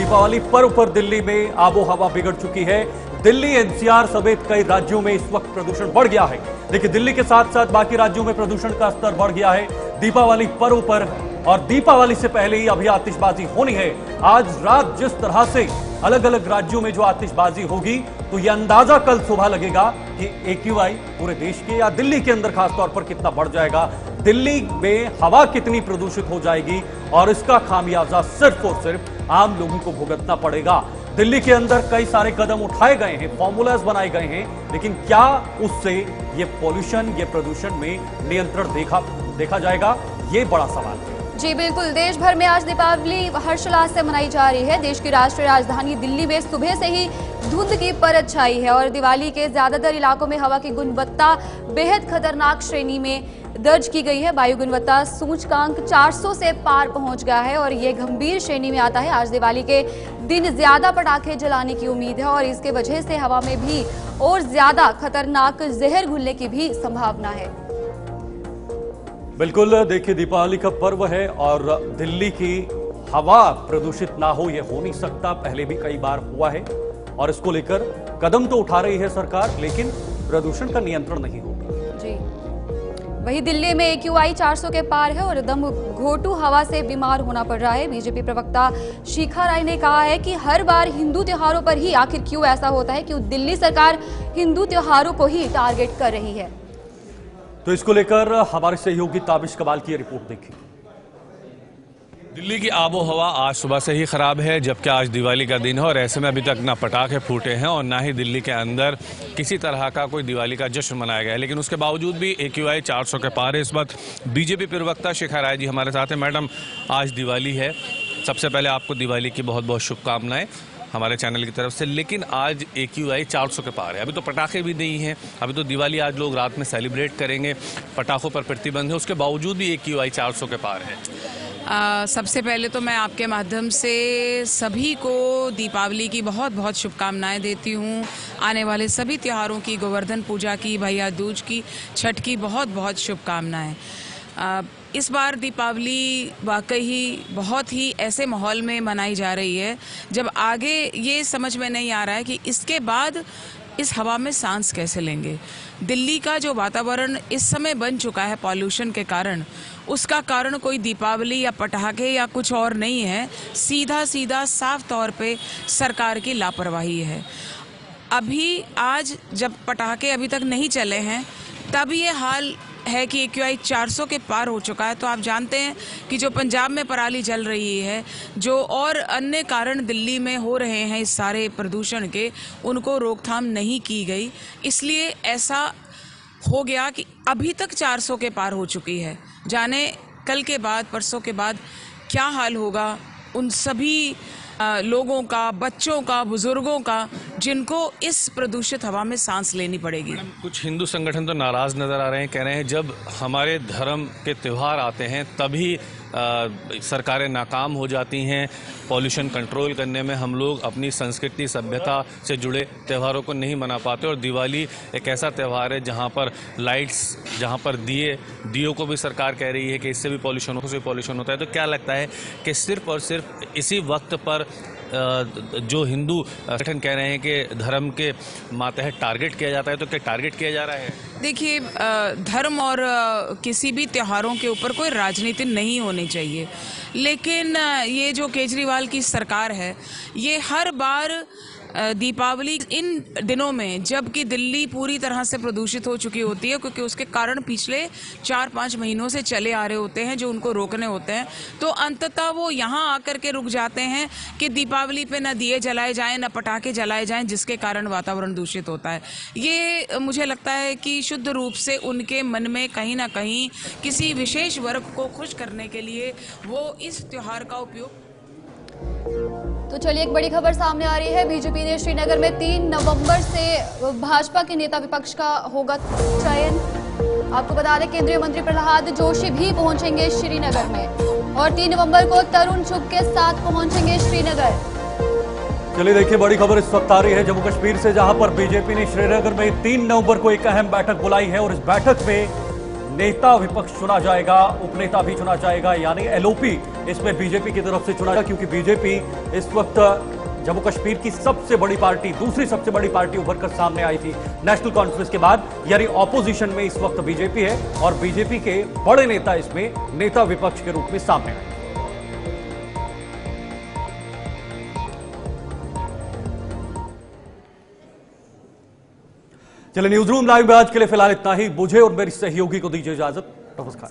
दीपावली पर्व पर दिल्ली में आबो हवा बिगड़ चुकी है। दिल्ली एनसीआर समेत कई राज्यों में इस वक्त प्रदूषण बढ़ गया है। देखिए, दिल्ली के साथ साथ बाकी राज्यों में प्रदूषण का स्तर बढ़ गया है। दीपावली पर्व पर और दीपावली से पहले ही अभी आतिशबाजी होनी है। आज रात जिस तरह से अलग अलग राज्यों में जो आतिशबाजी होगी, तो यह अंदाजा कल सुबह लगेगा कि AQI पूरे देश के या दिल्ली के अंदर खासतौर पर कितना बढ़ जाएगा, दिल्ली में हवा कितनी प्रदूषित हो जाएगी और इसका खामियाजा सिर्फ और सिर्फ आम लोगों को भुगतना पड़ेगा। दिल्ली के अंदर कई सारे कदम उठाए गए हैं, फॉर्मूलाज बनाए गए हैं, लेकिन क्या उससे ये पॉल्यूशन, ये प्रदूषण में नियंत्रण देखा जाएगा, ये बड़ा सवाल है। जी बिल्कुल, देश भर में आज दीपावली हर्षोल्लास से मनाई जा रही है। देश की राष्ट्रीय राजधानी दिल्ली में सुबह से ही धुंध की परत छाई है और दिवाली के ज्यादातर इलाकों में हवा की गुणवत्ता बेहद खतरनाक श्रेणी में दर्ज की गई है। वायु गुणवत्ता सूचकांक 400 से पार पहुंच गया है और ये गंभीर श्रेणी में आता है। आज दिवाली के दिन ज्यादा पटाखे जलाने की उम्मीद है और इसके वजह से हवा में भी और ज्यादा खतरनाक जहर घुलने की भी संभावना है। बिल्कुल, देखिए, दीपावली का पर्व है और दिल्ली की हवा प्रदूषित ना हो, यह हो नहीं सकता। पहले भी कई बार हुआ है और इसको लेकर कदम तो उठा रही है सरकार, लेकिन प्रदूषण का नियंत्रण नहीं होगा। जी, वही दिल्ली में AQI 400 के पार है और दम घोटू हवा से बीमार होना पड़ रहा है। बीजेपी प्रवक्ता शिखा राय ने कहा है कि हर बार हिंदू त्योहारों पर ही आखिर क्यों ऐसा होता है, क्यों दिल्ली सरकार हिंदू त्योहारों को ही टारगेट कर रही है। तो इसको लेकर हमारे सहयोगी ताबिश कमाल की रिपोर्ट देखिए। दिल्ली की आबो हवा आज सुबह से ही खराब है, जबकि आज दिवाली का दिन है और ऐसे में अभी तक ना पटाखे फूटे हैं और ना ही दिल्ली के अंदर किसी तरह का कोई दिवाली का जश्न मनाया गया है। लेकिन उसके बावजूद भी AQI 400 के पार है। इस वक्त बीजेपी प्रवक्ता शिखा राय जी हमारे साथ हैं। मैडम, आज दिवाली है, सबसे पहले आपको दिवाली की बहुत बहुत शुभकामनाएं हमारे चैनल की तरफ से। लेकिन आज AQI 400 के पार है, अभी तो पटाखे भी नहीं हैं, अभी तो दिवाली आज लोग रात में सेलिब्रेट करेंगे, पटाखों पर प्रतिबंध है, उसके बावजूद भी AQI 400 के पार है। सबसे पहले तो मैं आपके माध्यम से सभी को दीपावली की बहुत बहुत शुभकामनाएं देती हूँ। आने वाले सभी त्योहारों की, गोवर्धन पूजा की, भैया दूज की, छठ की बहुत बहुत शुभकामनाएं। इस बार दीपावली वाकई ही बहुत ही ऐसे माहौल में मनाई जा रही है जब आगे ये समझ में नहीं आ रहा है कि इसके बाद इस हवा में सांस कैसे लेंगे। दिल्ली का जो वातावरण इस समय बन चुका है पॉल्यूशन के कारण, उसका कारण कोई दीपावली या पटाखे या कुछ और नहीं है, सीधा सीधा साफ तौर पे सरकार की लापरवाही है। अभी आज जब पटाखे अभी तक नहीं चले हैं, तब ये हाल है कि AQI 400 के पार हो चुका है। तो आप जानते हैं कि जो पंजाब में पराली जल रही है, जो और अन्य कारण दिल्ली में हो रहे हैं इस सारे प्रदूषण के, उनको रोकथाम नहीं की गई, इसलिए ऐसा हो गया कि अभी तक 400 के पार हो चुकी है। जाने कल के बाद, परसों के बाद क्या हाल होगा उन सभी लोगों का, बच्चों का, बुजुर्गों का, जिनको इस प्रदूषित हवा में सांस लेनी पड़ेगी। कुछ हिंदू संगठन तो नाराज नजर आ रहे हैं, कह रहे हैं जब हमारे धर्म के त्यौहार आते हैं तभी सरकारें नाकाम हो जाती हैं पॉल्यूशन कंट्रोल करने में। हम लोग अपनी संस्कृति, सभ्यता से जुड़े त्योहारों को नहीं मना पाते और दिवाली एक ऐसा त्यौहार है जहां पर लाइट्स, जहां पर दियों को भी सरकार कह रही है कि इससे भी पॉल्यूशन होता है। तो क्या लगता है कि सिर्फ और सिर्फ इसी वक्त पर जो हिंदू संगठन कह रहे हैं कि धर्म के मातहत टारगेट किया जाता है, तो क्या टारगेट किया जा रहा है? देखिए, धर्म और किसी भी त्योहारों के ऊपर कोई राजनीति नहीं होनी चाहिए, लेकिन ये जो केजरीवाल की सरकार है, ये हर बार दीपावली इन दिनों में, जबकि दिल्ली पूरी तरह से प्रदूषित हो चुकी होती है, क्योंकि उसके कारण पिछले 4-5 महीनों से चले आ रहे होते हैं जो उनको रोकने होते हैं, तो अंततः वो यहाँ आकर के रुक जाते हैं कि दीपावली पे न दिए जलाए जाएं, न पटाखे जलाए जाएं, जिसके कारण वातावरण दूषित होता है। ये मुझे लगता है कि शुद्ध रूप से उनके मन में कहीं ना कहीं किसी विशेष वर्ग को खुश करने के लिए वो इस त्योहार का उपयोग। तो चलिए, एक बड़ी खबर सामने आ रही है। बीजेपी ने श्रीनगर में 3 नवंबर से भाजपा के नेता विपक्ष का होगा चयन। आपको बता दें, केंद्रीय मंत्री प्रहलाद जोशी भी पहुंचेंगे श्रीनगर में और 3 नवंबर को तरुण चुग के साथ पहुंचेंगे श्रीनगर। चलिए देखिए, बड़ी खबर इस वक्त आ रही है जम्मू कश्मीर से, जहां पर बीजेपी ने श्रीनगर में 3 नवंबर को एक अहम बैठक बुलाई है और इस बैठक में नेता विपक्ष चुना जाएगा, उपनेता भी चुना जाएगा, यानी LOP इसमें बीजेपी की तरफ से चुना गया, क्योंकि बीजेपी इस वक्त जम्मू कश्मीर की सबसे बड़ी पार्टी, दूसरी सबसे बड़ी पार्टी उभरकर सामने आई थी नेशनल कॉन्फ्रेंस के बाद। यानी ऑपोजिशन में इस वक्त बीजेपी है और बीजेपी के बड़े नेता इसमें नेता विपक्ष के रूप में सामने आए। चलिए, न्यूज रूम लाइव में आज के लिए फिलहाल इतना ही। मुझे और मेरी सहयोगी को दीजिए इजाजत। नमस्कार।